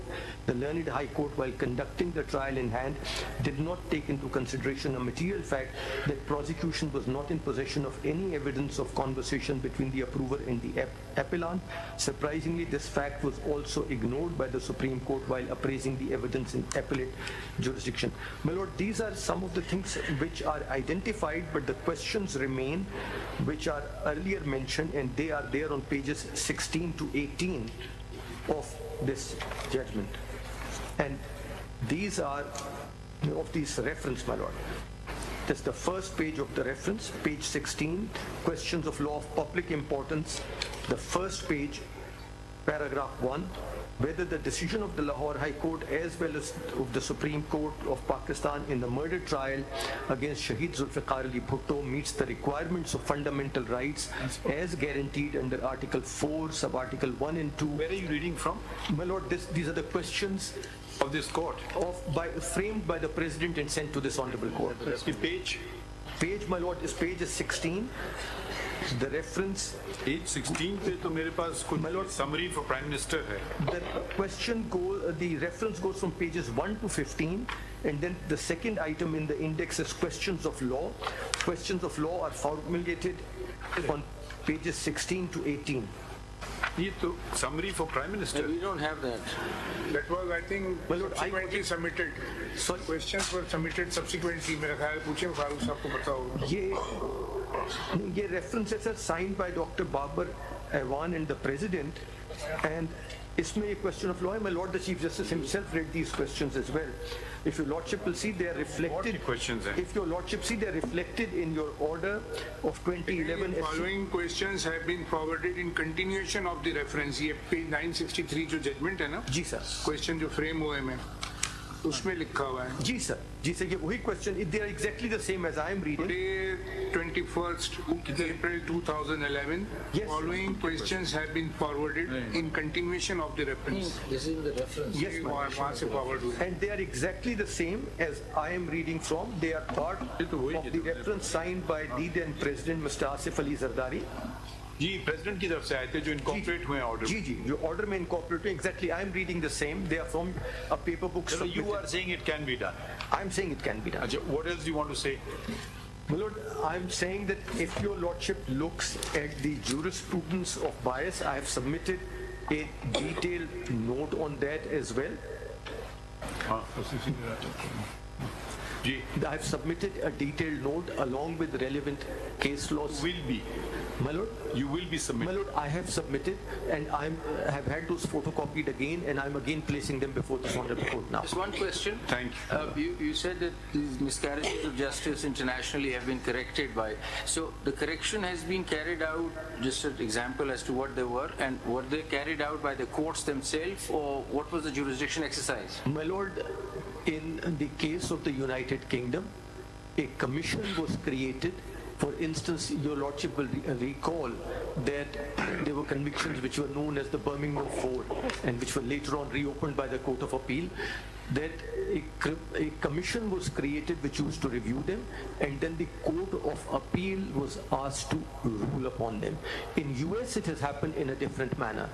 The learned High Court, while conducting the trial in hand, did not take into consideration a material fact that prosecution was not in possession of any evidence of conversation between the approver and the appellant. Surprisingly, this fact was also ignored by the Supreme Court while appraising the evidence in appellate jurisdiction. My Lord, these are some of the things which are identified, but the questions remain which are earlier mentioned, and they are there on pages 16 to 18 of this judgment. And these are of these reference, my Lord. This is the first page of the reference, page 16, questions of law of public importance. The first page, paragraph 1, whether the decision of the Lahore High Court as well as of the Supreme Court of Pakistan in the murder trial against Shaheed Zulfiqar Bhutto meets the requirements of fundamental rights as guaranteed under Article 4, Sub-Article 1 and 2. Where are you reading from? My Lord, these are the questions of this court, framed by the President and sent to this Honorable Court. The page? Page, my Lord, is page 16. The reference page 16 पे तो मेरे पास कुछ summary for Prime Minister है. The question goes, the reference goes from pages 1 to 15, and then the second item in the index is questions of law. Questions of law are formulated on pages 16 to 18. ये तो summary for Prime Minister. We don't have that. That was, I think, subsequently submitted. So questions were submitted subsequently. मेरा ख्याल पूछे फारूक साहब को पता होगा. ये references are signed by Dr. Babar Awan and the President, and इसमें ये question of law है. My Lord the Chief Justice himself read these questions as well. If your Lordship will see, they are reflected. If your Lordship see, they are reflected in your order of 2011. The following questions have been forwarded in continuation of the reference. ये page 963 जो judgment है ना? जी sir. Question जो frame हुए में उसमें लिखा हुआ है. जी sir. जी sir. ये वही question. They are exactly the same as I am reading. Today, 21st April 2011. Yes. Following questions have been forwarded in continuation of the reference. This is the reference. Yes, वहाँ से forward हुए. And they are exactly the same as I am reading from. They are part of the reference signed by the then President Mr. Asif Ali Zardari. Ji president की तरफ से आए थे जो incorporate हुए ऑर्डर. जी जी जो order में incorporate हुए. Exactly, I am reading the same. They are from a paper book. So you are saying it can be done. I am saying it can be done. What else do you want to say? My Lord, I am saying that if your Lordship looks at the jurisprudence of bias, I have submitted a detailed note on that as well. I have submitted a detailed note along with relevant case laws. Will be. My Lord, you will be submitted. My Lord, I have submitted, and I have had those photocopied again, and I'm again placing them before this Honorable Court now. Just one question. Thank you. You said that these miscarriages of justice internationally have been corrected by. So the correction has been carried out. Just an example as to what they were, and were they carried out by the courts themselves, or what was the jurisdiction exercise? My Lord, in the case of the United Kingdom, a commission was created. For instance, your Lordship will recall that there were convictions which were known as the Birmingham Four and which were later on reopened by the Court of Appeal, that a commission was created which used to review them, and then the Court of Appeal was asked to rule upon them. In US, it has happened in a different manner.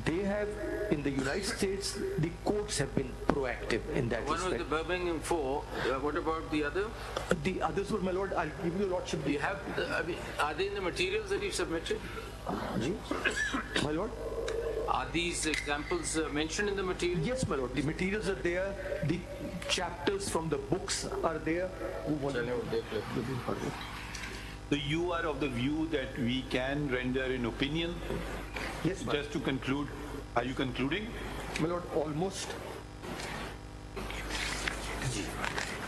They have, in the United States, the courts have been proactive in that respect. One was the Birmingham Four. What about the other? The others were, my Lord, I'll give you, Lordship. You have, are they in the materials that you've submitted? My Lord? Are these examples mentioned in the materials? Yes, my Lord. The materials are there. The chapters from the books are there. So you are of the view that we can render an opinion? Yes, just to conclude, are you concluding? My Lord, almost.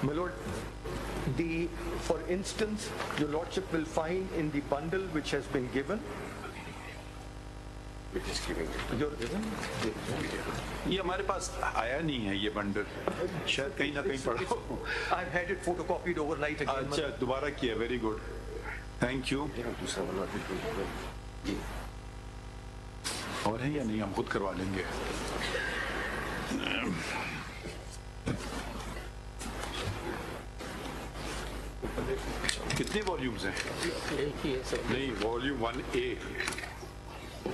My Lord, for instance, your Lordship will find in the bundle which has been given. ये हमारे पास आया नहीं है ये bundle, शायद कहीं ना कहीं पड़ा हो. I've had it photocopied overnight again. अच्छा दोबारा किया. Very good. Thank you. और है या नहीं, हम खुद करवा लेंगे. कितने वॉल्यूम्स हैं? नहीं, वॉल्यूम 1A।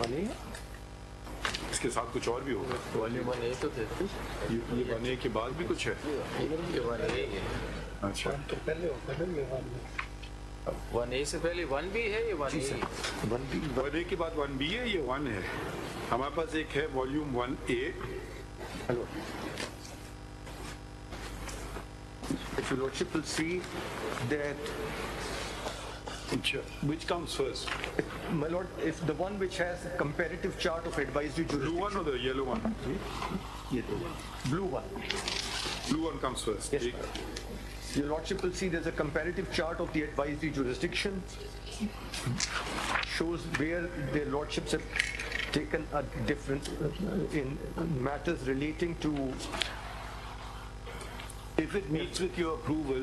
1A? इसके साथ कुछ और भी होगा? वॉल्यूम 1A तो थे। ये 1A के बाद भी कुछ है? ये 1A है। अच्छा। तो पहले 1A से पहले 1B है, ये 1A? 1A के बाद 1B है, ये 1 है। हमारे पास एक है volume 1A। If your lordship will see that, which comes first? My lord, if the one which has a comparative chart of advisory jurisdiction. Blue one or the yellow one? Blue one. Blue one comes first. Yes. Your lordship will see there's a comparative chart of the advisory jurisdiction. Shows where their lordships have taken a difference in matters relating to. If it meets with your approval,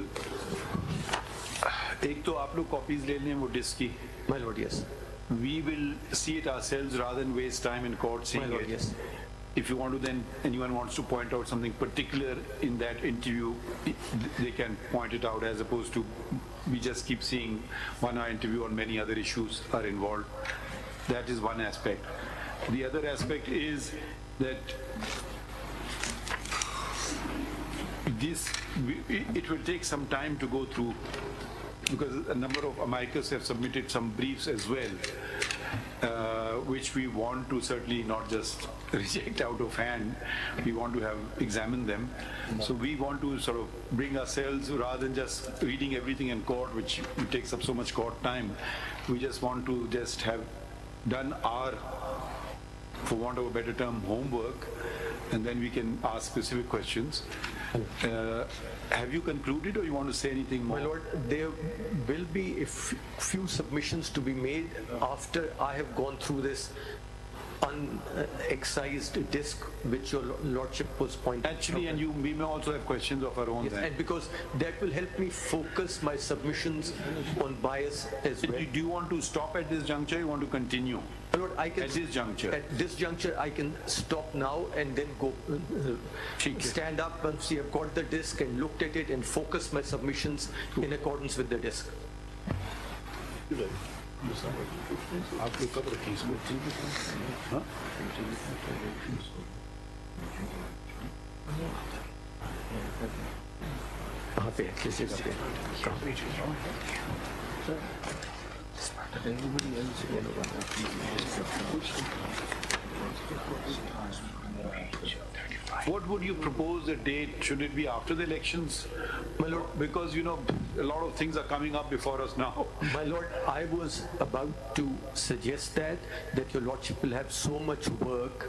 एक तो आप लोग copies ले लें वो disc की. My lord, yes. We will see it ourselves rather than waste time in court seeing My lord, it. yes. If you want to then, anyone wants to point out something particular in that interview, they can point it out, as opposed to we just keep seeing 1 hour interview on many other issues are involved. That is one aspect. The other aspect is that it will take some time to go through, because a number of amicus have submitted some briefs as well, which we want to certainly not just reject out of hand. We want to have examined them. So we want to sort of bring ourselves, rather than just reading everything in court, which takes up so much court time. We just want to just have done our, for want of a better term, homework, and then we can ask specific questions. Have you concluded, or you want to say anything more? My lord, there will be a few submissions to be made after I have gone through this unexcised disc which your lordship was pointing out. Actually, and we may also have questions of our own. Yes, and because that will help me focus my submissions on bias as well. Do you want to stop at this juncture, or you want to continue? My lord, I can, at this juncture? At this juncture, I can stop now and then go stand up once you have got the disc and looked at it and focus my submissions in accordance with the disc. आपको कब रखी इसको? हाँ? कहाँ पे है? किस जगह पे? What would you propose a date? Should it be after the elections? My lord, because you know a lot of things are coming up before us now. My lord, I was about to suggest that your lordship will have so much work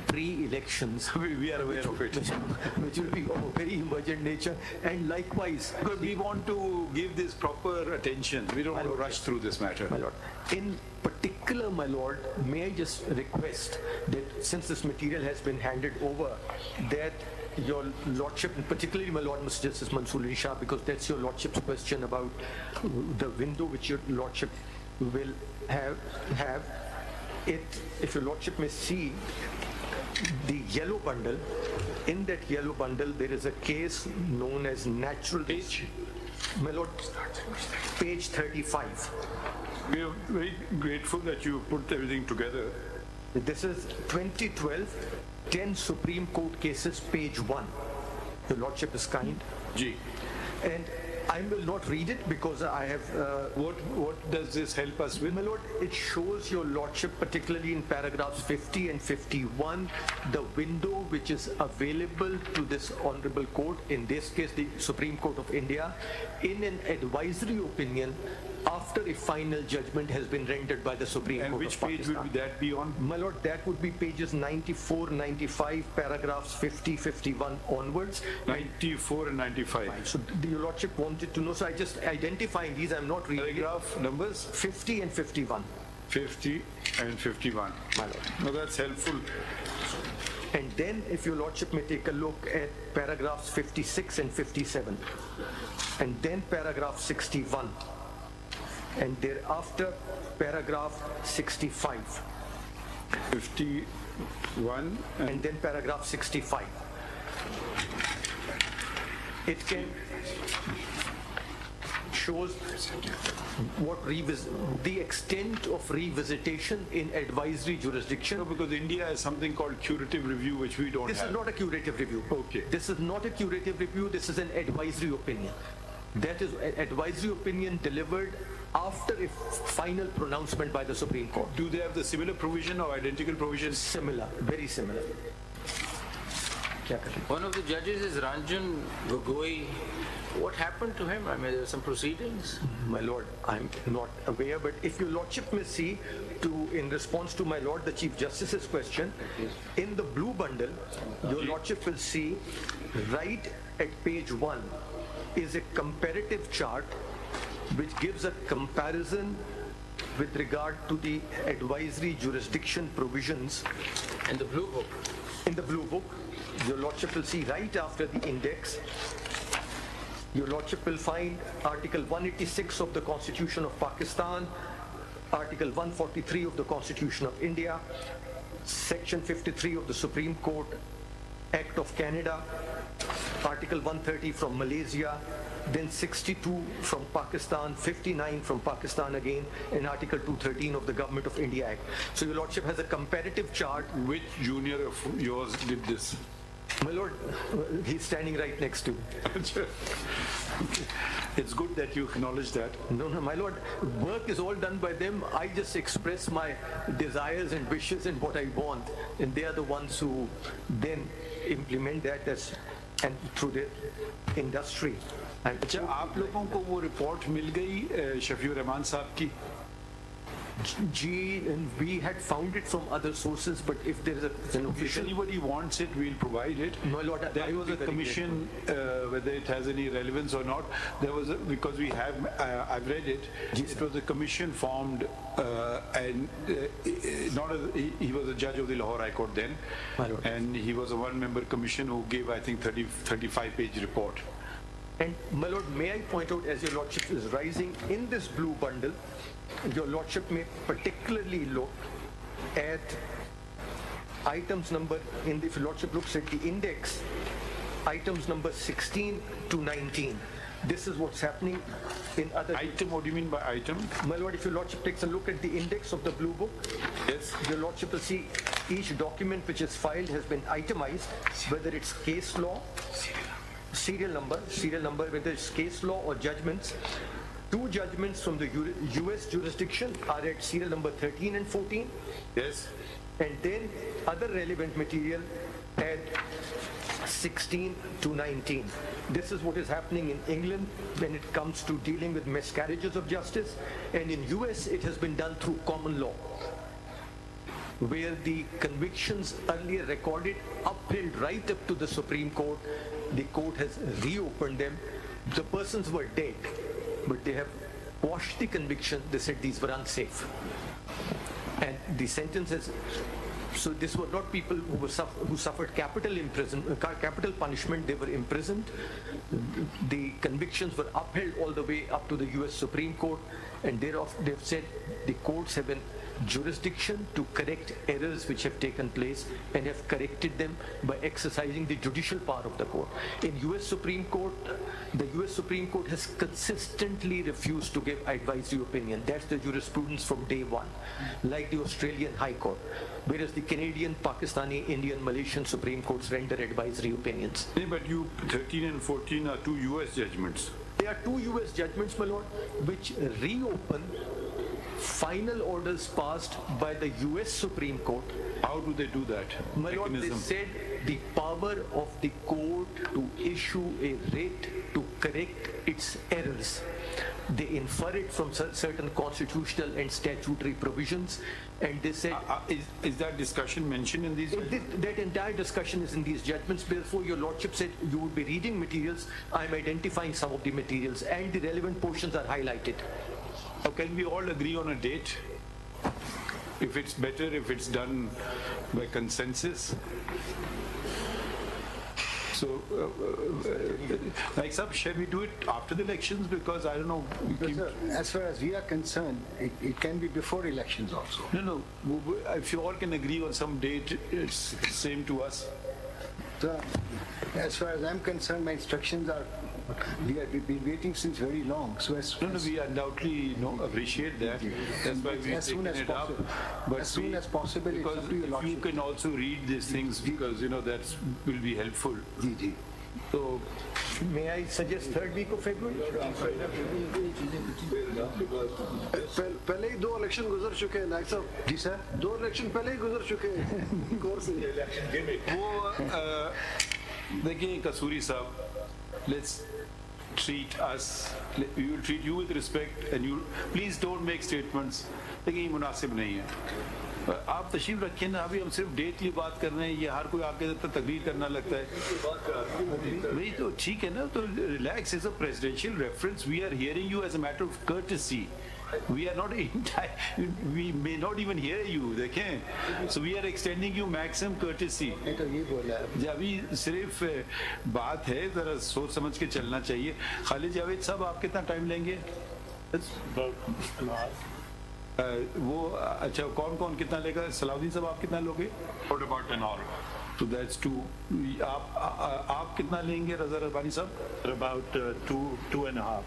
pre-elections. We are aware of it. Which will be of a very emergent nature, and likewise, because we want to give this proper attention. We don't want to rush through this matter. My lord, in particular, my lord, may I just request that since this material has been handed over, that your lordship, and particularly my lord Mr. Justice Mansoor Shah, because that's your lordship's question about the window which your lordship will have it, if your lordship may see the yellow bundle. In that yellow bundle there is a case known as natural page. My lord, page 35. We are very grateful that you put everything together. This is 2012 10 Supreme Court cases, page 1. Your lordship is kind. Ji. And I will not read it because I have... What does this help us with? My lord, it shows your lordship, particularly in paragraphs 50 and 51, the window which is available to this honorable court, in this case the Supreme Court of India, in an advisory opinion after a final judgment has been rendered by the Supreme Court of Pakistan. And which page would that be on? My lord, that would be pages 94, 95, paragraphs 50, 51 onwards. 94 and 95. So your lordship wanted to know, so I just identifying these, I'm not reading paragraph numbers? 50 and 51. 50 and 51. My lord. No, that's helpful. And then if your lordship may take a look at paragraphs 56 and 57. And then paragraph 61. And thereafter paragraph 65. 51 and then paragraph 65. shows the extent of revisitation in advisory jurisdiction. No, because India has something called curative review, which we don't have. This is not a curative review. Okay. This is not a curative review. This is an advisory opinion. That is an advisory opinion delivered after a final pronouncement by the Supreme Court. Do they have the similar provision or identical provisions? Similar, very similar. One of the judges is Ranjan Gogoi. What happened to him? I mean, there are some proceedings. My lord, I'm not aware, but if your lordship may see, in response to my lord, the Chief Justice's question, in the blue bundle, your lordship will see right at page 1 is a comparative chart which gives a comparison with regard to the advisory jurisdiction provisions. In the blue book? In the blue book, your lordship will see right after the index, your lordship will find Article 186 of the Constitution of Pakistan, Article 143 of the Constitution of India, Section 53 of the Supreme Court Act of Canada, Article 130 from Malaysia, then 62 from Pakistan, 59 from Pakistan again, and Article 213 of the Government of India Act. So your lordship has a comparative chart. Which junior of yours did this? My lord, he's standing right next to me. It's good that you acknowledge that. No, my lord, work is all done by them. I just express my desires and wishes and what I want, and they are the ones who then implement that and through the industry. अच्छा, आप लोगों को वो report मिल गई शफीउर रहमान साहब की? And we had found it from other sources, but if there is an official... If anybody wants it, we'll provide it. No, Lord, there was a commission, whether it has any relevance or not. There was because we have, I've read it. It was a commission formed, and he was a judge of the Lahore High Court then, and he was a one-member commission who gave, I think, 35-page report. And my lord, may I point out, as your lordship is rising in this blue bundle, your lordship may particularly look at items number, if your lordship looks at the index, items number 16 to 19. This is what's happening in other... Item, what do you mean by item? My lord, if your lordship takes a look at the index of the blue book, yes, your lordship will see each document which is filed has been itemized, whether it's case law, serial number, whether it's case law or judgments. 2 judgments from the US jurisdiction are at serial number 13 and 14. Yes. And then other relevant material at 16 to 19. This is what is happening in England when it comes to dealing with miscarriages of justice. And in US, it has been done through common law, where the convictions earlier recorded upheld right up to the Supreme Court. The court has reopened them. The persons were dead, but they have quashed the conviction. They said these were unsafe. And the sentences, so these were not people who suffered capital punishment. They were imprisoned. The convictions were upheld all the way up to the US Supreme Court, and thereof they've said the courts have been jurisdiction to correct errors which have taken place and have corrected them by exercising the judicial power of the court. In US Supreme Court, the US Supreme Court has consistently refused to give advisory opinion. That's the jurisprudence from day one, like the Australian High Court, whereas the Canadian, Pakistani, Indian, Malaysian Supreme Courts render advisory opinions. Yeah, but 13 and 14 are 2 US judgments. They are 2 US judgments, my lord, which reopen final orders passed by the US Supreme Court. How do they do that? My lord, they said the power of the court to issue a writ to correct its errors. They infer it from certain constitutional and statutory provisions, and they said... Is that discussion mentioned in these judgments? That entire discussion is in these judgments. Therefore, your lordship said you would be reading materials. I'm identifying some of the materials, and the relevant portions are highlighted. How can we all agree on a date? If it's better, if it's done by consensus. So, like, shall we do it after the elections? Because I don't know. As far as we are concerned, it can be before elections also. No. If you all can agree on some date, it's the same to us. So, as far as I'm concerned, my instructions are We have been waiting since very long. So we undoubtedly appreciate that. That's why we've taken it up. But as soon as possible, because it's up to your if you can also read these things, because that will be helpful. So, may I suggest third week of February? पहले ही 2 election गुजर चुके हैं नायक साहब जी sir 2 election पहले ही गुजर चुके हैं course वो देखिए कसूरी साहब, let's treat us, we will treat you with respect and you please don't make statements. देखिए ये मुनासिब नहीं है. आप तशरीफ रखें ना, अभी हम सिर्फ डेट की बात कर रहे हैं, ये हर कोई आके तकरीर करना लगता है. वही तो ठीक है ना, तो relax. Is a presidential reference. We are hearing you as a matter of courtesy. We are not we may not even hear you. देखें, so we are extending you maximum courtesy. तो ये बोला जब अभी सिर्फ बात है, जरा सोच समझ के चलना चाहिए. खालिद जावेद साहब, आप कितना टाइम लेंगे? वो अच्छा, कौन कौन कितना लेगा? सलाउद्दीन साहब, आप कितना लोगे? About an hour. So that's 2. आप कितना लेंगे? रजा रब्बानी साहब? About 2.5.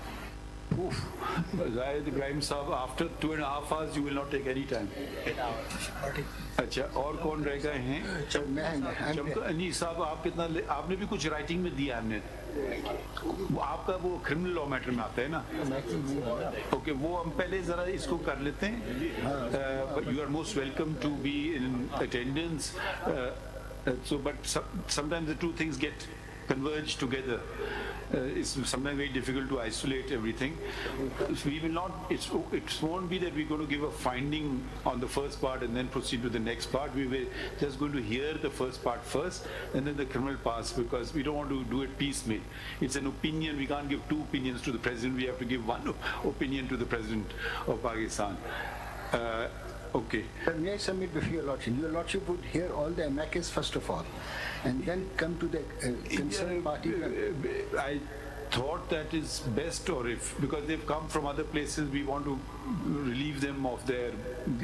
Zahid Ibrahim साहब, after 2.5 hours you will not take any time. अच्छा, और कौन रह गए हैं? नहीं साहब, आप कितना आपने भी कुछ राइटिंग में दिया हमने. आपका वो क्रिमिनल लॉ मैटर में आता है ना? ओके, वो हम पहले जरा इसको कर लेते हैं. You are most welcome to be in attendance. So but sometimes the two things get converged together. It's sometimes very difficult to isolate everything. So we will not, it won't be that we're going to give a finding on the first part and then proceed to the next part. We were just going to hear the first part first and then the criminal parts, because we don't want to do it piecemeal. It's an opinion. We can't give 2 opinions to the president. We have to give 1 opinion to the president of Pakistan. Okay. May I submit before your lordship? Your lordship would hear all the amicus first of all, and then come to the concerned party. I thought that is best, or if because they've come from other places, we want to relieve them of their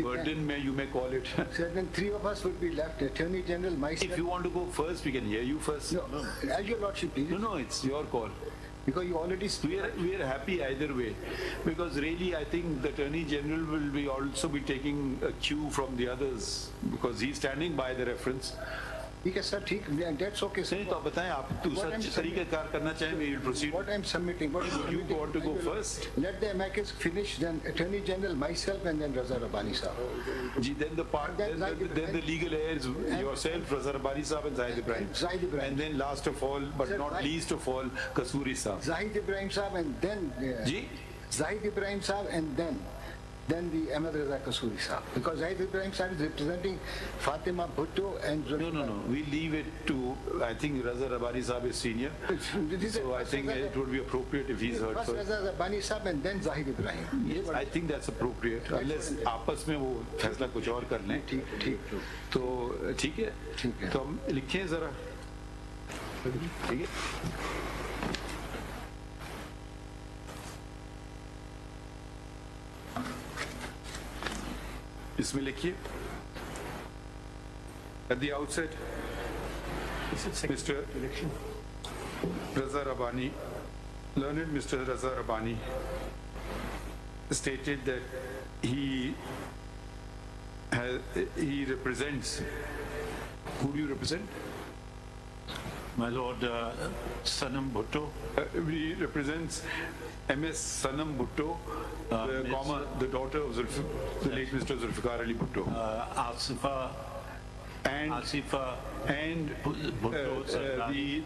burden, you may call it. So then 3 of us would be left: Attorney General, myself. If you want to go first, we can hear you first. No, as your lordship, please. No, it's your call. Because you already we are happy either way, because really I think the Attorney General will be also be taking a cue from the others, because he's standing by the reference. ठीक है sir, ठीक, that's okay sir. तो बताएं आप दूसरा तरीके car करना चाहें, we will proceed. What I'm submitting, you want to go first? Let the amicus finish, then Attorney General, myself, and then Raza Rabbani sahab. Then the part, then the legal heirs, yourself, Raza Rabbani sahab, and Zahid Ibrahim. Zahid Ibrahim. And then last of all, but sir, not least of all, Kasuri sahab. Zahid Ibrahim sahab, and then Zahid Ibrahim sahab, and then the Ahmed Raza Kasuri sahab, because Zahid Ibrahim sahab is representing Fatima Bhutto and Zulfiqar. No. We leave it to, I think Raza Rabbani sahab is senior, so I think it would be appropriate if he's heard first. Raza Rabbani sahab and then Zahid Ibrahim. Yes, I think that's appropriate, unless आपस में वो फैसला कुछ और कर लें. ठीक. तो ठीक है. तो हम लिखें जरा. ठीक है. इसमें लिखिए. At the outset, Mr. Raza Rabbani, learned Mr. Raza Rabbani stated that he represents. Who do you represent? My Lord, Sanam Bhutto. He represents MS Sanam Bhutto, the daughter of the late Mr. Zulfiqar Ali Bhutto. Asifa and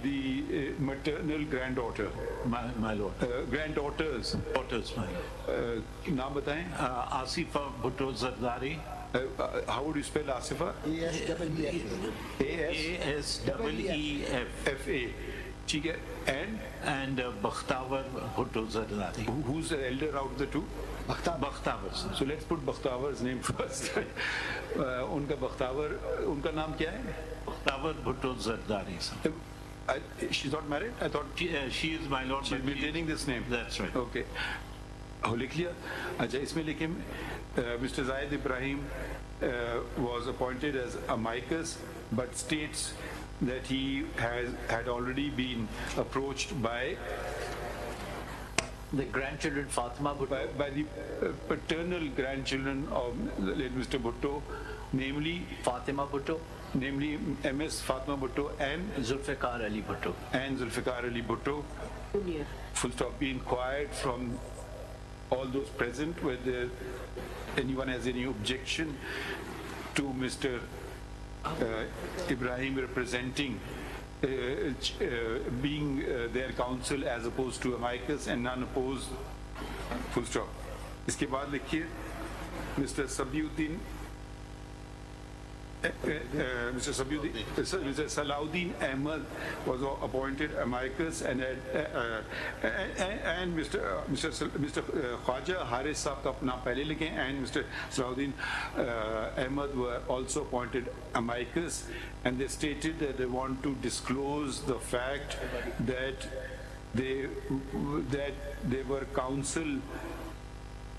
the maternal granddaughter. My Lord. Granddaughters. Daughters, my Lord. नाम बताएं. Asifa Bhutto Zardari. How would you spell Asifa? ASEEFA. ठीक है. And Bakhtawar Bhutto Zardari. Who's the elder out of the 2? Bakhtawar. So let's put Bakhtawar's name first. उनका Bakhtawar, उनका नाम क्या है? Bakhtawar Bhutto Zardari. She's not married? I thought she is, my Lord. She's maintaining this name. That's right. Okay. लिख लिया. अच्छा, इसमें लिखे Mr. Zahid Ibrahim was appointed as amicus, but states that he had already been approached by The grandchildren Fatima Bhutto? By the paternal grandchildren of the late Mr. Bhutto, namely Fatima Bhutto, namely MS Fatima Bhutto and Zulfiqar Ali Bhutto. And Zulfiqar Ali Bhutto. Full stop. Be inquired from all those present whether anyone has any objection to Mr. Ibrahim representing being their counsel as opposed to amicus, and none opposed. Full stop. इसके बाद लिखिए Mr. Mr. Salahuddin Ahmed was appointed amicus, and Mr. Khwaja Haris Saab का अपना पहले लिखें, and Mr. Salahuddin Ahmed were also appointed amicus, and they stated that they want to disclose the fact that they were counsel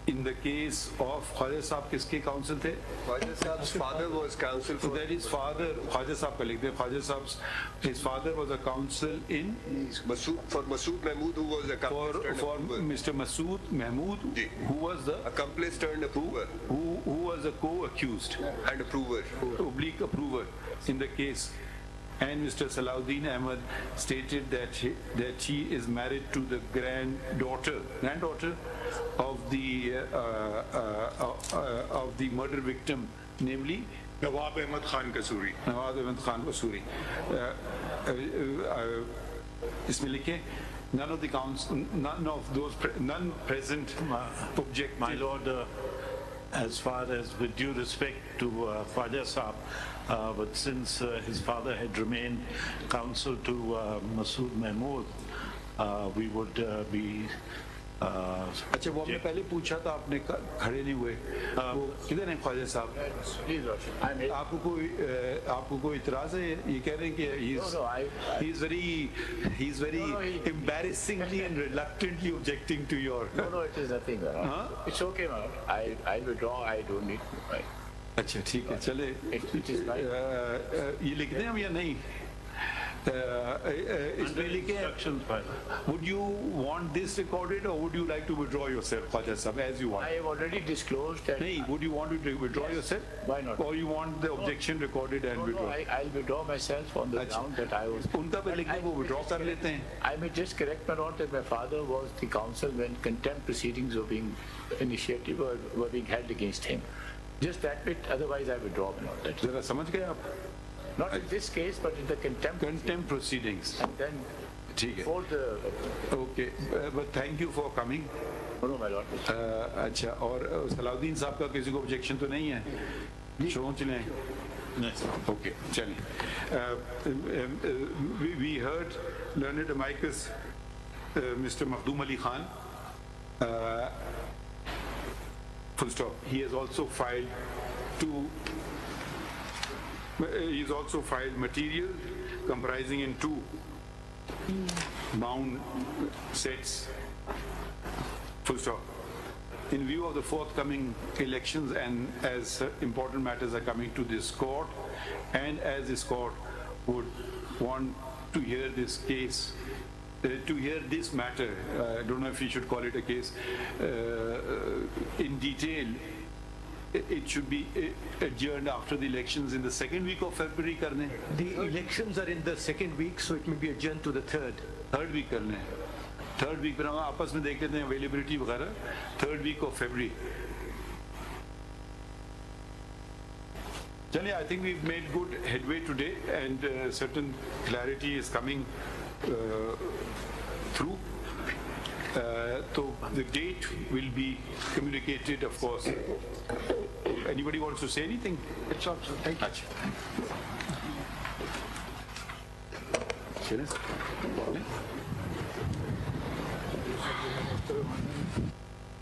in the case of Khwaja Saab. किसके counsel थे? Khwaja Saab's father was counsel for... That his father, Khwaja Saab का लिखते हैं, Khwaja Saab's, his father was a counsel in... Masood Mahmood, who was accomplice turned for Mr. Masood Mahmood, who was the... accomplice turned approver. Who was a co-accused. And approver. Oblique approver in the case. And Mr. Salahuddin Ahmed stated that he is married to the granddaughter of the murder victim, namely Nawab Ahmed Khan Kasuri. इसमें लिखे none of the none present objected. My lord, as far as with due respect to Khwaja Saab, but since his father had remained counsel to Masood Mahmood, we would be... अच्छा वो आपने पहले पूछा था, आपने खड़े नहीं हुए, वो किधर हैं ख्वाजा साहब? आपको कोई इतराज है? ये कह रहे हैं कि he's very embarrassingly and reluctantly objecting to your... No, it is nothing. It's okay, man. I withdraw. I don't need to. अच्छा ठीक है, चले ये लिख दें हम या नहीं? इसमें लिखे, would you want this recorded or would you like to withdraw yourself, Khwaja Sahab, as you want? I have already disclosed that. नहीं, would you want to withdraw yourself? Why not? Or you want the objection recorded and withdraw? I'll withdraw myself on the ground that I was... उनका पे लिख दें, वो withdraw कर लेते हैं. I may just correct my note that my father was the counsel when contempt proceedings were being initiated or were being held against him. Just that bit, otherwise I withdraw my note. जरा समझ गए आप? Not in this case, but in the contempt proceedings. And then for the... Okay, but thank you for coming. No, my lord. अच्छा, और सलाउद्दीन साहब का किसी को objection तो नहीं है? सोच लें. Okay, चलिए. We heard learned amicus Mr. Makhdoom Ali Khan. Full stop. He has also filed material comprising in 2 bound sets. Full stop. In view of the forthcoming elections and as important matters are coming to this court, and as this court would want to hear this case, to hear this matter, I don't know if we should call it a case, in detail, it should be adjourned after the elections in the 2nd week of February. Karne. The elections are in the 2nd week, so it may be adjourned to the 3rd. 3rd week karne. 3rd week, पर हम आपस में देख लेते हैं availability वगैरह. 3rd week of February. Chaliye, I think we've made good headway today, and certain clarity is coming through. So the date will be communicated, of course. Anybody wants to say anything? It's all, thank you. Cheers.